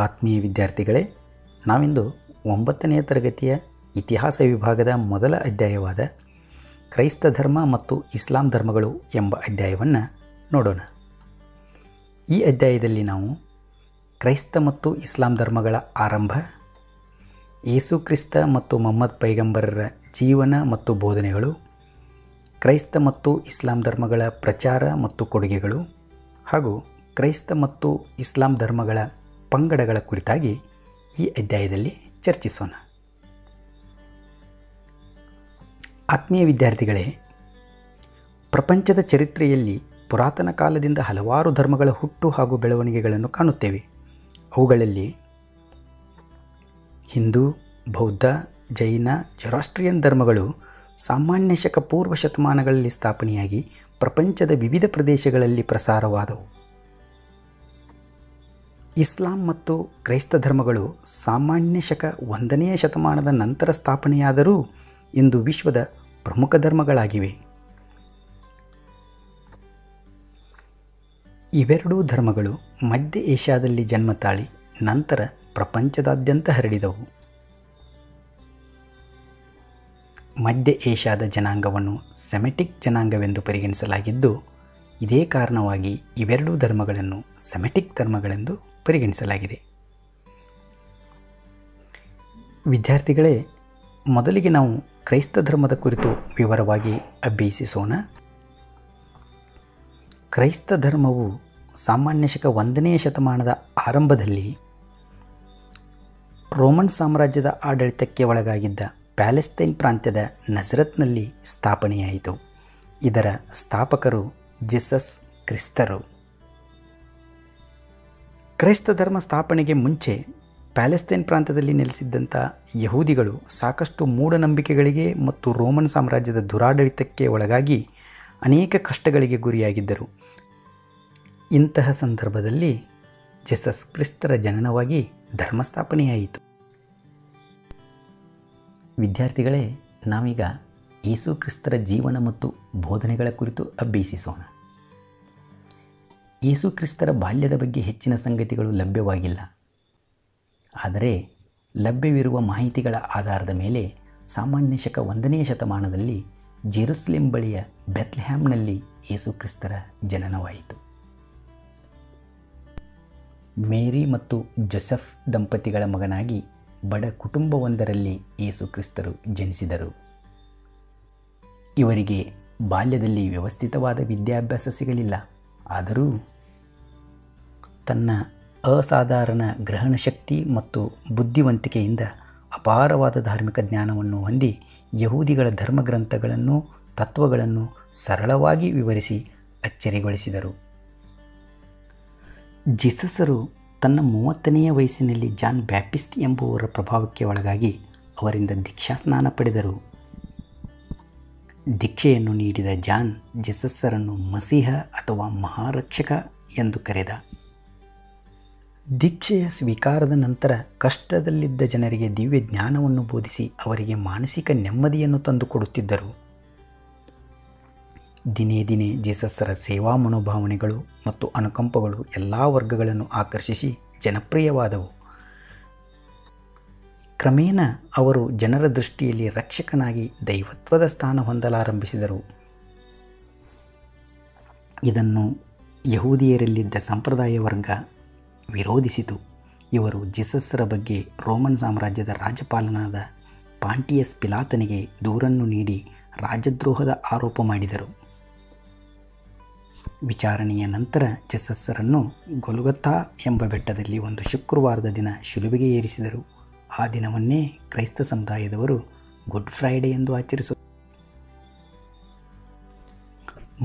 ಆತ್ಮೀಯ ವಿದ್ಯಾರ್ಥಿಗಳೇ, ನಾವಿಂದು 9ನೇ ತರಗತಿಯ ಇತಿಹಾಸ ವಿಭಾಗದ ಮೊದಲ ಅಧ್ಯಾಯವಾದ ಕ್ರೈಸ್ತ ಧರ್ಮ ಮತ್ತು ಇಸ್ಲಾಂ ಧರ್ಮಗಳು ಎಂಬ ಅಧ್ಯಾಯವನ್ನು ನೋಡೋಣ. ಈ ಅಧ್ಯಾಯದಲ್ಲಿ ನಾವು ಕ್ರೈಸ್ತ ಮತ್ತು ಇಸ್ಲಾಂ ಧರ್ಮಗಳ ಆರಂಭ, ಯೇಸು ಕ್ರಿಸ್ತ ಮತ್ತು ಮೊಹಮ್ಮದ್ ಪೈಗಂಬರರ ಜೀವನ ಮತ್ತು ಬೋಧನೆಗಳು, ಕ್ರೈಸ್ತ ಮತ್ತು ಇಸ್ಲಾಂ ಧರ್ಮಗಳ ಪ್ರಚಾರ ಮತ್ತು ಕೊಡುಗೆಗಳು ಹಾಗೂ ಕ್ರೈಸ್ತ ಮತ್ತು ಇಸ್ಲಾಂ ಧರ್ಮಗಳ ಪಂಗಡಗಳ ಕುರಿತಾಗಿ ಈ ಅಧ್ಯಾಯದಲ್ಲಿ ಚರ್ಚಿಸೋಣ. ಆತ್ಮೀಯ ವಿದ್ಯಾರ್ಥಿಗಳೇ, ಪ್ರಪಂಚದ ಚರಿತ್ರೆಯಲ್ಲಿ ಪುರಾತನ ಕಾಲದಿಂದ ಹಲವಾರು ಧರ್ಮಗಳ ಹುಟ್ಟು ಹಾಗೂ ಬೆಳವಣಿಗೆಗಳನ್ನು ಕಾಣುತ್ತೇವೆ. ಅವುಗಳಲ್ಲಿ ಹಿಂದೂ, ಬೌದ್ಧ, ಜೈನ, ಜೊರಾಸ್ಟ್ರಿಯನ್ ಧರ್ಮಗಳು ಸಾಮಾನ್ಯ ಶಕ ಪೂರ್ವ ಶತಮಾನಗಳಲ್ಲಿ ಸ್ಥಾಪನೆಯಾಗಿ ಪ್ರಪಂಚದ ವಿವಿಧ ಪ್ರದೇಶಗಳಲ್ಲಿ ಪ್ರಸಾರವಾದವು. ಇಸ್ಲಾಂ ಮತ್ತು ಕ್ರೈಸ್ತ ಧರ್ಮಗಳು ಸಾಮಾನ್ಯ ಶಕ 1ನೇ ಶತಮಾನದ ನಂತರ ಸ್ಥಾಪನೆಯಾದರೂ ಇಂದು ವಿಶ್ವದ ಪ್ರಮುಖ ಧರ್ಮಗಳಾಗಿವೆ. ಇವೆರಡೂ ಧರ್ಮಗಳು ಮಧ್ಯ ಏಷ್ಯಾದಲ್ಲಿ ಜನ್ಮ ತಾಳಿ ನಂತರ ಪ್ರಪಂಚದಾದ್ಯಂತ ಹರಡಿದವು. ಮಧ್ಯ ಏಷ್ಯಾದ ಜನಾಂಗವನ್ನು ಸೆಮೆಟಿಕ್ ಜನಾಂಗವೆಂದು ಪರಿಗಣಿಸಲಾಗಿದ್ದು, ಇದೇ ಕಾರಣವಾಗಿ ಇವೆರಡೂ ಧರ್ಮಗಳನ್ನು ಸೆಮೆಟಿಕ್ ಧರ್ಮಗಳೆಂದು ಪರಿಗಣಿಸಲಾಗಿದೆ. ವಿದ್ಯಾರ್ಥಿಗಳೇ, ಮೊದಲಿಗೆ ನಾವು ಕ್ರೈಸ್ತ ಧರ್ಮದ ಕುರಿತು ವಿವರವಾಗಿ ಅಭ್ಯಸಿಸೋಣ. ಕ್ರೈಸ್ತ ಧರ್ಮವು ಸಾಮಾನ್ಯ ಶಕ 1ನೇ ಶತಮಾನದ ಆರಂಭದಲ್ಲಿ ರೋಮನ್ ಸಾಮ್ರಾಜ್ಯದ ಆಡಳಿತಕ್ಕೆ ಒಳಗಾಗಿದ್ದ ಪ್ಯಾಲೆಸ್ತೈನ್ ಪ್ರಾಂತ್ಯದ ನಜರತ್ನಲ್ಲಿ ಸ್ಥಾಪನೆಯಾಯಿತು. ಇದರ ಸ್ಥಾಪಕರು ಜೀಸಸ್ ಕ್ರಿಸ್ತರು. ಕ್ರೈಸ್ತ ಧರ್ಮ ಸ್ಥಾಪನೆಗೆ ಮುಂಚೆ ಪ್ಯಾಲೆಸ್ತೈನ್ ಪ್ರಾಂತ್ಯದಲ್ಲಿ ನೆಲೆಸಿದ್ದಂಥ ಯಹೂದಿಗಳು ಸಾಕಷ್ಟು ಮೂಢನಂಬಿಕೆಗಳಿಗೆ ಮತ್ತು ರೋಮನ್ ಸಾಮ್ರಾಜ್ಯದ ದುರಾಡಳಿತಕ್ಕೆ ಒಳಗಾಗಿ ಅನೇಕ ಕಷ್ಟಗಳಿಗೆ ಗುರಿಯಾಗಿದ್ದರು. ಇಂತಹ ಸಂದರ್ಭದಲ್ಲಿ ಜೀಸಸ್ ಕ್ರಿಸ್ತರ ಜನನವಾಗಿ ಧರ್ಮ ಸ್ಥಾಪನೆಯಾಯಿತು. ವಿದ್ಯಾರ್ಥಿಗಳೇ, ನಾವೀಗ ಯೇಸು ಕ್ರಿಸ್ತರ ಜೀವನ ಮತ್ತು ಬೋಧನೆಗಳ ಕುರಿತು ಅಭ್ಯಸಿಸೋಣ. ಯೇಸು ಕ್ರಿಸ್ತರ ಬಾಲ್ಯದ ಬಗ್ಗೆ ಹೆಚ್ಚಿನ ಸಂಗತಿಗಳು ಲಭ್ಯವಾಗಿಲ್ಲ. ಆದರೆ ಲಭ್ಯವಿರುವ ಮಾಹಿತಿಗಳ ಆಧಾರದ ಮೇಲೆ ಸಾಮಾನ್ಯ ಶಕ 1ನೇ ಶತಮಾನದಲ್ಲಿ ಜೆರುಸಲೇಮ್ ಬಳಿಯ ಬೆತ್ಲೆಹ್ಯಾಮ್ನಲ್ಲಿ ಯೇಸು ಕ್ರಿಸ್ತರ ಜನನವಾಯಿತು. ಮೇರಿ ಮತ್ತು ಜೋಸೆಫ್ ದಂಪತಿಗಳ ಮಗನಾಗಿ ಬಡ ಕುಟುಂಬವೊಂದರಲ್ಲಿ ಯೇಸು ಕ್ರಿಸ್ತರು ಜನಿಸಿದರು. ಇವರಿಗೆ ಬಾಲ್ಯದಲ್ಲಿ ವ್ಯವಸ್ಥಿತವಾದ ವಿದ್ಯಾಭ್ಯಾಸ ಸಿಗಲಿಲ್ಲ. ಆದರೂ ತನ್ನ ಅಸಾಧಾರಣ ಗ್ರಹಣ ಶಕ್ತಿ ಮತ್ತು ಬುದ್ಧಿವಂತಿಕೆಯಿಂದ ಅಪಾರವಾದ ಧಾರ್ಮಿಕ ಜ್ಞಾನವನ್ನು ಹೊಂದಿ ಯಹೂದಿಗಳ ಧರ್ಮಗ್ರಂಥಗಳನ್ನು ತತ್ವಗಳನ್ನು ಸರಳವಾಗಿ ವಿವರಿಸಿ ಅಚ್ಚರಿಗೊಳಿಸಿದರು. ಜೀಸಸರು ತನ್ನ 30ನೆಯ ವಯಸ್ಸಿನಲ್ಲಿ ಜಾನ್ ಬ್ಯಾಪ್ಟಿಸ್ಟ್ ಎಂಬುವರ ಪ್ರಭಾವಕ್ಕೆ ಒಳಗಾಗಿ ಅವರಿಂದ ದೀಕ್ಷಾಸ್ನಾನ ಪಡೆದರು. ದೀಕ್ಷೆಯನ್ನು ನೀಡಿದ ಜಾನ್ ಜೀಸಸರನ್ನು ಮಸೀಹ ಅಥವಾ ಮಹಾರಕ್ಷಕ ಎಂದು ಕರೆದ. ದೀಕ್ಷೆಯ ಸ್ವೀಕಾರದ ನಂತರ ಕಷ್ಟದಲ್ಲಿದ್ದ ಜನರಿಗೆ ದಿವ್ಯ ಜ್ಞಾನವನ್ನು ಬೋಧಿಸಿ ಅವರಿಗೆ ಮಾನಸಿಕ ನೆಮ್ಮದಿಯನ್ನು ತಂದುಕೊಡುತ್ತಿದ್ದರು. ದಿನೇ ದಿನೇ ಜೀಸಸರ ಸೇವಾ ಮನೋಭಾವನೆಗಳು ಮತ್ತು ಅನುಕಂಪಗಳು ಎಲ್ಲ ವರ್ಗಗಳನ್ನು ಆಕರ್ಷಿಸಿ ಜನಪ್ರಿಯವಾದವು. ಕ್ರಮೇಣ ಅವರು ಜನರ ದೃಷ್ಟಿಯಲ್ಲಿ ರಕ್ಷಕನಾಗಿ ದೈವತ್ವದ ಸ್ಥಾನ ಹೊಂದಲಾರಂಭಿಸಿದರು. ಇದನ್ನು ಯಹೂದಿಯರಲ್ಲಿದ್ದ ಸಂಪ್ರದಾಯ ವರ್ಗ ವಿರೋಧಿಸಿತು. ಇವರು ಜೀಸಸರ ಬಗ್ಗೆ ರೋಮನ್ ಸಾಮ್ರಾಜ್ಯದ ರಾಜ್ಯಪಾಲನಾದ ಪಾಂಟಿಯಸ್ ಪಿಲಾತನಿಗೆ ದೂರನ್ನು ನೀಡಿ ರಾಜದ್ರೋಹದ ಆರೋಪ ಮಾಡಿದರು. ವಿಚಾರಣೆಯ ನಂತರ ಜೀಸಸರನ್ನು ಗೊಲ್ಗೊಥಾ ಎಂಬ ಬೆಟ್ಟದಲ್ಲಿ ಒಂದು ಶುಕ್ರವಾರದ ದಿನ ಶಿಲುಬೆಗೆ ಏರಿಸಿದರು. ಆ ದಿನವನ್ನೇ ಕ್ರೈಸ್ತ ಸಮುದಾಯದವರು ಗುಡ್ ಫ್ರೈಡೆ ಎಂದು ಆಚರಿಸುತ್ತಾರೆ.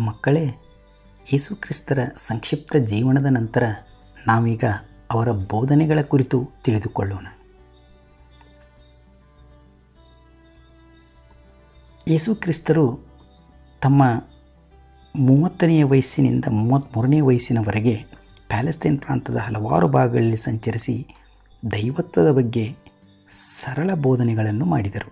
ಮಕ್ಕಳೇ, ಯೇಸು ಕ್ರಿಸ್ತರ ಸಂಕ್ಷಿಪ್ತ ಜೀವನದ ನಂತರ ನಾವೀಗ ಅವರ ಬೋಧನೆಗಳ ಕುರಿತು ತಿಳಿದುಕೊಳ್ಳೋಣ. ಯೇಸು ಕ್ರಿಸ್ತರು ತಮ್ಮ 30ನೆಯ ವಯಸ್ಸಿನಿಂದ 33ನೇ ವಯಸ್ಸಿನವರೆಗೆ ಪ್ಯಾಲೆಸ್ತೈನ್ ಪ್ರಾಂತದ ಹಲವಾರು ಭಾಗಗಳಲ್ಲಿ ಸಂಚರಿಸಿ ದೈವತ್ವದ ಬಗ್ಗೆ ಸರಳ ಬೋಧನೆಗಳನ್ನು ಮಾಡಿದರು.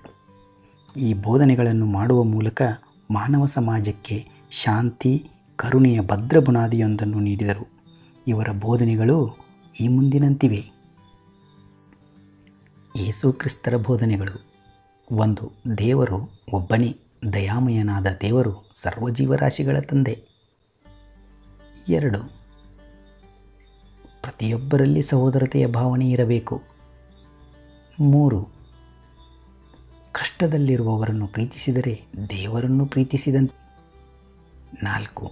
ಈ ಬೋಧನೆಗಳನ್ನು ಮಾಡುವ ಮೂಲಕ ಮಾನವ ಸಮಾಜಕ್ಕೆ ಶಾಂತಿ, ಕರುಣೆಯ ಭದ್ರ ಬುನಾದಿಯೊಂದನ್ನು ನೀಡಿದರು. ಇವರ ಬೋಧನೆಗಳು ಈ ಮುಂದಿನಂತಿವೆ. ಯೇಸು ಕ್ರಿಸ್ತರ ಬೋಧನೆಗಳು. 1. ದೇವರು ಒಬ್ಬನೇ, ದಯಾಮಯನಾದ ದೇವರು ಸರ್ವಜೀವರಾಶಿಗಳ ತಂದೆ. 2. ಪ್ರತಿಯೊಬ್ಬರಲ್ಲಿ ಸಹೋದರತೆಯ ಭಾವನೆ ಇರಬೇಕು. 3. ಕಷ್ಟದಲ್ಲಿರುವವರನ್ನು ಪ್ರೀತಿಸಿದರೆ ದೇವರನ್ನು ಪ್ರೀತಿಸಿದಂತೆ. 4.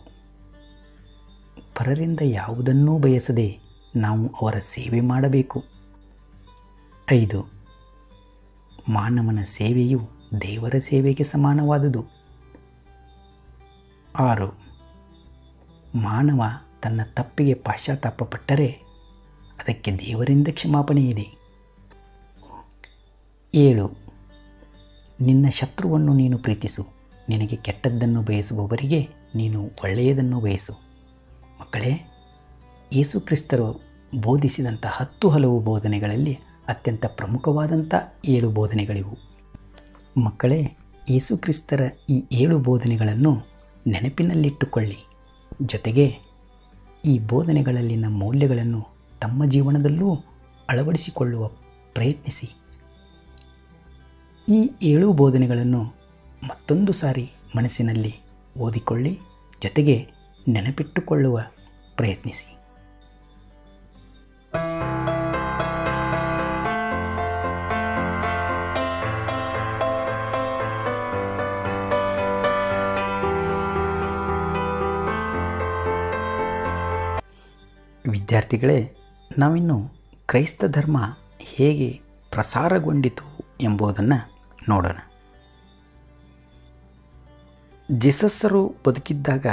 ಪರರಿಂದ ಯಾವುದನ್ನೂ ಬಯಸದೆ ನಾವು ಅವರ ಸೇವೆ ಮಾಡಬೇಕು. 5. ಮಾನವನ ಸೇವೆಯು ದೇವರ ಸೇವೆಗೆ ಸಮಾನವಾದುದು. 6. ಮಾನವ ತನ್ನ ತಪ್ಪಿಗೆ ಪಶ್ಚಾತ್ತಾಪಪಟ್ಟರೆ ಅದಕ್ಕೆ ದೇವರಿಂದ ಕ್ಷಮಾಪಣೆ ಇದೆ. 7. ನಿನ್ನ ಶತ್ರುವನ್ನು ನೀನು ಪ್ರೀತಿಸು, ನಿನಗೆ ಕೆಟ್ಟದ್ದನ್ನು ಬಯಸುವವರಿಗೆ ನೀನು ಒಳ್ಳೆಯದನ್ನು ಬಯಸು. ಮಕ್ಕಳೇ, ಯೇಸು ಕ್ರಿಸ್ತರು ಬೋಧಿಸಿದಂಥ 10 ಹಲವು ಬೋಧನೆಗಳಲ್ಲಿ ಅತ್ಯಂತ ಪ್ರಮುಖವಾದಂಥ 7 ಬೋಧನೆಗಳಿವು. ಮಕ್ಕಳೇ, ಯೇಸು ಕ್ರಿಸ್ತರ ಈ 7 ಬೋಧನೆಗಳನ್ನು ನೆನಪಿನಲ್ಲಿಟ್ಟುಕೊಳ್ಳಿ. ಜೊತೆಗೆ ಈ ಬೋಧನೆಗಳಲ್ಲಿನ ಮೌಲ್ಯಗಳನ್ನು ತಮ್ಮ ಜೀವನದಲ್ಲೂ ಅಳವಡಿಸಿಕೊಳ್ಳುವ ಪ್ರಯತ್ನಿಸಿ. ಈ 7 ಬೋಧನೆಗಳನ್ನು ಮತ್ತೊಂದು ಸಾರಿ ಮನಸ್ಸಿನಲ್ಲಿ ಓದಿಕೊಳ್ಳಿ, ಜೊತೆಗೆ ನೆನಪಿಟ್ಟುಕೊಳ್ಳುವ ಪ್ರಯತ್ನಿಸಿ. ವಿದ್ಯಾರ್ಥಿಗಳೇ, ನಾವಿನ್ನು ಕ್ರೈಸ್ತ ಧರ್ಮ ಹೇಗೆ ಪ್ರಸಾರಗೊಂಡಿತು ಎಂಬುದನ್ನು ನೋಡೋಣ. ಜೀಸಸ್ಸರು ಬದುಕಿದ್ದಾಗ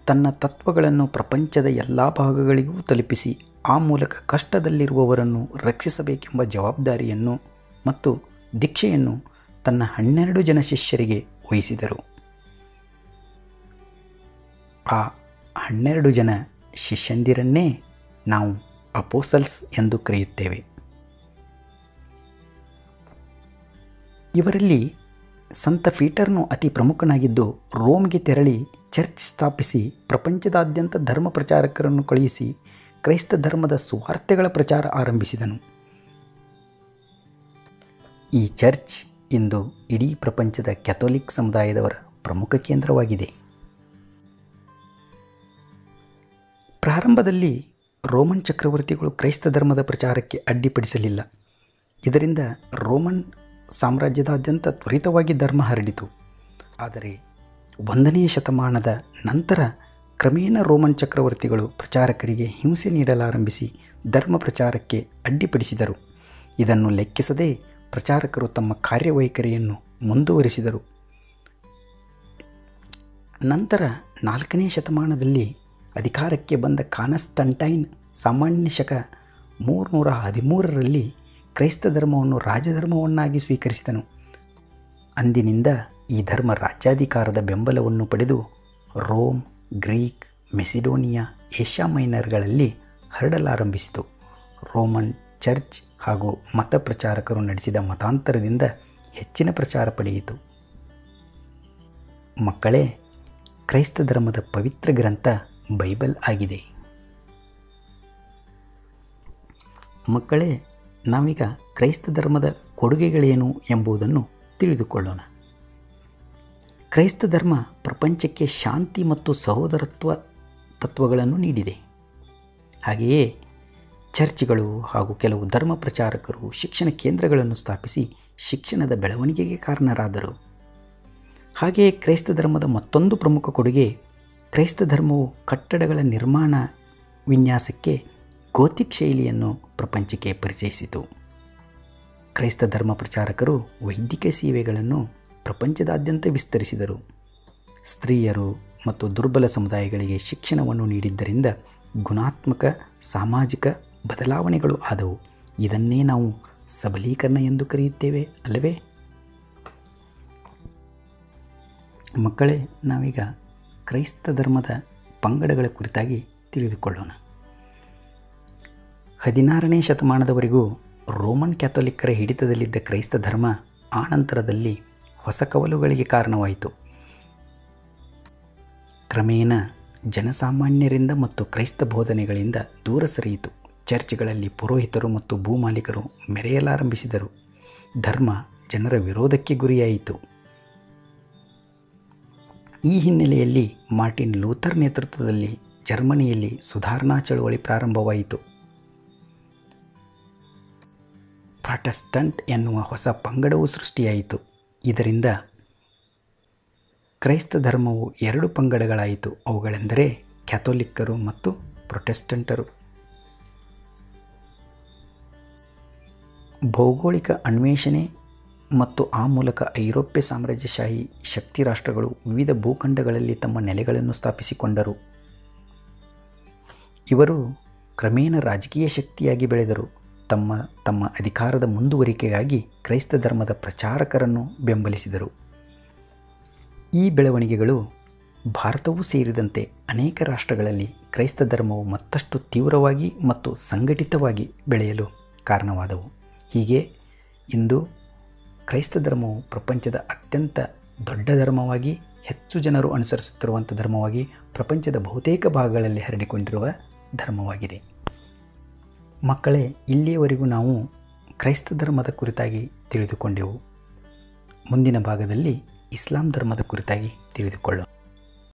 ತನ್ನ ತತ್ವಗಳನ್ನು ಪ್ರಪಂಚದ ಎಲ್ಲ ಭಾಗಗಳಿಗೂ ತಲುಪಿಸಿ ಆ ಮೂಲಕ ಕಷ್ಟದಲ್ಲಿರುವವರನ್ನು ರಕ್ಷಿಸಬೇಕೆಂಬ ಜವಾಬ್ದಾರಿಯನ್ನು ಮತ್ತು ದೀಕ್ಷೆಯನ್ನು ತನ್ನ 12 ಜನ ಶಿಷ್ಯರಿಗೆ ವಹಿಸಿದರು. ಆ 12 ಜನ ಶಿಷ್ಯಂದಿರನ್ನೇ ನಾವು ಅಪೋಸಲ್ಸ್ ಎಂದು ಕರೆಯುತ್ತೇವೆ. ಇವರಲ್ಲಿ ಸಂತ ಪೀಟರ್ನು ಅತಿ ಪ್ರಮುಖನಾಗಿದ್ದು, ರೋಮ್ಗೆ ತೆರಳಿ ಚರ್ಚ್ ಸ್ಥಾಪಿಸಿ ಪ್ರಪಂಚದಾದ್ಯಂತ ಧರ್ಮ ಪ್ರಚಾರಕರನ್ನು ಕಳುಹಿಸಿ ಕ್ರೈಸ್ತ ಧರ್ಮದ ಸುವಾರ್ತೆಗಳ ಪ್ರಚಾರ ಆರಂಭಿಸಿದನು. ಈ ಚರ್ಚ್ ಇಂದು ಇಡೀ ಪ್ರಪಂಚದ ಕ್ಯಾಥೋಲಿಕ್ ಸಮುದಾಯದವರ ಪ್ರಮುಖ ಕೇಂದ್ರವಾಗಿದೆ. ಪ್ರಾರಂಭದಲ್ಲಿ ರೋಮನ್ ಚಕ್ರವರ್ತಿಗಳು ಕ್ರೈಸ್ತ ಧರ್ಮದ ಪ್ರಚಾರಕ್ಕೆ ಅಡ್ಡಿಪಡಿಸಲಿಲ್ಲ. ಇದರಿಂದ ರೋಮನ್ ಸಾಮ್ರಾಜ್ಯದಾದ್ಯಂತ ತ್ವರಿತವಾಗಿ ಧರ್ಮ ಹರಡಿತು. ಆದರೆ 1ನೇ ಶತಮಾನದ ನಂತರ ಕ್ರಮೇಣ ರೋಮನ್ ಚಕ್ರವರ್ತಿಗಳು ಪ್ರಚಾರಕರಿಗೆ ಹಿಂಸೆ ನೀಡಲಾರಂಭಿಸಿ ಧರ್ಮ ಪ್ರಚಾರಕ್ಕೆ ಅಡ್ಡಿಪಡಿಸಿದರು. ಇದನ್ನು ಲೆಕ್ಕಿಸದೆ ಪ್ರಚಾರಕರು ತಮ್ಮ ಕಾರ್ಯವೈಖರಿಯನ್ನು ಮುಂದುವರಿಸಿದರು. ನಂತರ 4ನೇ ಶತಮಾನದಲ್ಲಿ ಅಧಿಕಾರಕ್ಕೆ ಬಂದ ಕಾನ್ಸ್ಟಂಟೈನ್ ಸಾಮಾನ್ಯ ಶಕ 313ರಲ್ಲಿ ಕ್ರೈಸ್ತ ಧರ್ಮವನ್ನು ರಾಜಧರ್ಮವನ್ನಾಗಿ ಸ್ವೀಕರಿಸಿದನು. ಅಂದಿನಿಂದ ಈ ಧರ್ಮ ರಾಜ್ಯಾಧಿಕಾರದ ಬೆಂಬಲವನ್ನು ಪಡೆದು ರೋಮ್, ಗ್ರೀಕ್, ಮೆಸಿಡೋನಿಯಾ, ಏಷ್ಯಾ ಮೈನರ್ಗಳಲ್ಲಿ ಹರಡಲಾರಂಭಿಸಿತು. ರೋಮನ್ ಚರ್ಚ್ ಹಾಗೂ ಮತ ಪ್ರಚಾರಕರು ನಡೆಸಿದ ಮತಾಂತರದಿಂದ ಹೆಚ್ಚಿನ ಪ್ರಚಾರ ಪಡೆಯಿತು. ಮಕ್ಕಳೇ, ಕ್ರೈಸ್ತ ಧರ್ಮದ ಪವಿತ್ರ ಗ್ರಂಥ ಬೈಬಲ್ ಆಗಿದೆ. ಮಕ್ಕಳೇ, ನಾವೀಗ ಕ್ರೈಸ್ತ ಧರ್ಮದ ಕೊಡುಗೆಗಳೇನು ಎಂಬುದನ್ನು ತಿಳಿದುಕೊಳ್ಳೋಣ. ಕ್ರೈಸ್ತ ಧರ್ಮ ಪ್ರಪಂಚಕ್ಕೆ ಶಾಂತಿ ಮತ್ತು ಸಹೋದರತ್ವ ತತ್ವಗಳನ್ನು ನೀಡಿದೆ. ಹಾಗೆಯೇ ಚರ್ಚ್ಗಳು ಹಾಗೂ ಕೆಲವು ಧರ್ಮ ಪ್ರಚಾರಕರು ಶಿಕ್ಷಣ ಕೇಂದ್ರಗಳನ್ನು ಸ್ಥಾಪಿಸಿ ಶಿಕ್ಷಣದ ಬೆಳವಣಿಗೆಗೆ ಕಾರಣರಾದರು. ಹಾಗೆಯೇ ಕ್ರೈಸ್ತ ಧರ್ಮದ ಮತ್ತೊಂದು ಪ್ರಮುಖ ಕೊಡುಗೆ, ಕ್ರೈಸ್ತ ಧರ್ಮವು ಕಟ್ಟಡಗಳ ನಿರ್ಮಾಣ ವಿನ್ಯಾಸಕ್ಕೆ ಗೋಥಿಕ್ ಶೈಲಿಯನ್ನು ಪ್ರಪಂಚಕ್ಕೆ ಪರಿಚಯಿಸಿತು. ಕ್ರೈಸ್ತ ಧರ್ಮ ಪ್ರಚಾರಕರು ವೈದ್ಯಕೀಯ ಸೇವೆಗಳನ್ನು ಪ್ರಪಂಚದಾದ್ಯಂತ ವಿಸ್ತರಿಸಿದರು. ಸ್ತ್ರೀಯರು ಮತ್ತು ದುರ್ಬಲ ಸಮುದಾಯಗಳಿಗೆ ಶಿಕ್ಷಣವನ್ನು ನೀಡಿದ್ದರಿಂದ ಗುಣಾತ್ಮಕ ಸಾಮಾಜಿಕ ಬದಲಾವಣೆಗಳು ಆದವು. ಇದನ್ನೇ ನಾವು ಸಬಲೀಕರಣ ಎಂದು ಕರೆಯುತ್ತೇವೆ ಅಲ್ಲವೇ? ಮಕ್ಕಳೇ, ನಾವೀಗ ಕ್ರೈಸ್ತ ಧರ್ಮದ ಪಂಗಡಗಳ ಕುರಿತಾಗಿ ತಿಳಿದುಕೊಳ್ಳೋಣ. 16ನೇ ಶತಮಾನದವರೆಗೂ ರೋಮನ್ ಕ್ಯಾಥೋಲಿಕ್ಕರ ಹಿಡಿತದಲ್ಲಿದ್ದ ಕ್ರೈಸ್ತ ಧರ್ಮ ಆನಂತರದಲ್ಲಿ ಹೊಸ ಕವಲುಗಳಿಗೆ ಕಾರಣವಾಯಿತು. ಕ್ರಮೇಣ ಜನಸಾಮಾನ್ಯರಿಂದ ಮತ್ತು ಕ್ರೈಸ್ತ ಬೋಧನೆಗಳಿಂದ ದೂರ ಸರಿಯಿತು. ಚರ್ಚ್ಗಳಲ್ಲಿ ಪುರೋಹಿತರು ಮತ್ತು ಭೂಮಾಲೀಕರು ಮೆರೆಯಲಾರಂಭಿಸಿದರು. ಧರ್ಮ ಜನರ ವಿರೋಧಕ್ಕೆ ಗುರಿಯಾಯಿತು. ಈ ಹಿನ್ನೆಲೆಯಲ್ಲಿ ಮಾರ್ಟಿನ್ ಲೂಥರ್ ನೇತೃತ್ವದಲ್ಲಿ ಜರ್ಮನಿಯಲ್ಲಿ ಸುಧಾರಣಾ ಚಳವಳಿ ಪ್ರಾರಂಭವಾಯಿತು. ಪ್ರಾಟೆಸ್ಟಂಟ್ ಎನ್ನುವ ಹೊಸ ಪಂಗಡವು ಸೃಷ್ಟಿಯಾಯಿತು. ಇದರಿಂದ ಕ್ರೈಸ್ತ ಧರ್ಮವು 2 ಪಂಗಡಗಳಾಯಿತು. ಅವುಗಳೆಂದರೆ ಕ್ಯಾಥೋಲಿಕ್ಕರು ಮತ್ತು ಪ್ರೊಟೆಸ್ಟೆಂಟರು. ಭೌಗೋಳಿಕ ಅನ್ವೇಷಣೆ ಮತ್ತು ಆ ಮೂಲಕ ಐರೋಪ್ಯ ಸಾಮ್ರಾಜ್ಯಶಾಹಿ ಶಕ್ತಿ ರಾಷ್ಟ್ರಗಳು ವಿವಿಧ ಭೂಖಂಡಗಳಲ್ಲಿ ತಮ್ಮ ನೆಲೆಗಳನ್ನು ಸ್ಥಾಪಿಸಿಕೊಂಡರು. ಇವರು ಕ್ರಮೇಣ ರಾಜಕೀಯ ಶಕ್ತಿಯಾಗಿ ಬೆಳೆದರು. ತಮ್ಮ ತಮ್ಮ ಅಧಿಕಾರದ ಮುಂದುವರಿಕೆಗಾಗಿ ಕ್ರೈಸ್ತ ಧರ್ಮದ ಪ್ರಚಾರಕರನ್ನು ಬೆಂಬಲಿಸಿದರು. ಈ ಬೆಳವಣಿಗೆಗಳು ಭಾರತವೂ ಸೇರಿದಂತೆ ಅನೇಕ ರಾಷ್ಟ್ರಗಳಲ್ಲಿ ಕ್ರೈಸ್ತ ಧರ್ಮವು ಮತ್ತಷ್ಟು ತೀವ್ರವಾಗಿ ಮತ್ತು ಸಂಘಟಿತವಾಗಿ ಬೆಳೆಯಲು ಕಾರಣವಾದವು. ಹೀಗೆ ಇಂದು ಕ್ರೈಸ್ತ ಧರ್ಮವು ಪ್ರಪಂಚದ ಅತ್ಯಂತ ದೊಡ್ಡ ಧರ್ಮವಾಗಿ, ಹೆಚ್ಚು ಜನರು ಅನುಸರಿಸುತ್ತಿರುವಂಥ ಧರ್ಮವಾಗಿ, ಪ್ರಪಂಚದ ಬಹುತೇಕ ಭಾಗಗಳಲ್ಲಿ ಹರಡಿಕೊಂಡಿರುವ ಧರ್ಮವಾಗಿದೆ. ಮಕ್ಕಳೇ, ಇಲ್ಲಿಯವರೆಗೂ ನಾವು ಕ್ರೈಸ್ತ ಧರ್ಮದ ಕುರಿತಾಗಿ ತಿಳಿದುಕೊಂಡೆವು. ಮುಂದಿನ ಭಾಗದಲ್ಲಿ ಇಸ್ಲಾಂ ಧರ್ಮದ ಕುರಿತಾಗಿ ತಿಳಿದುಕೊಳ್ಳೋಣ.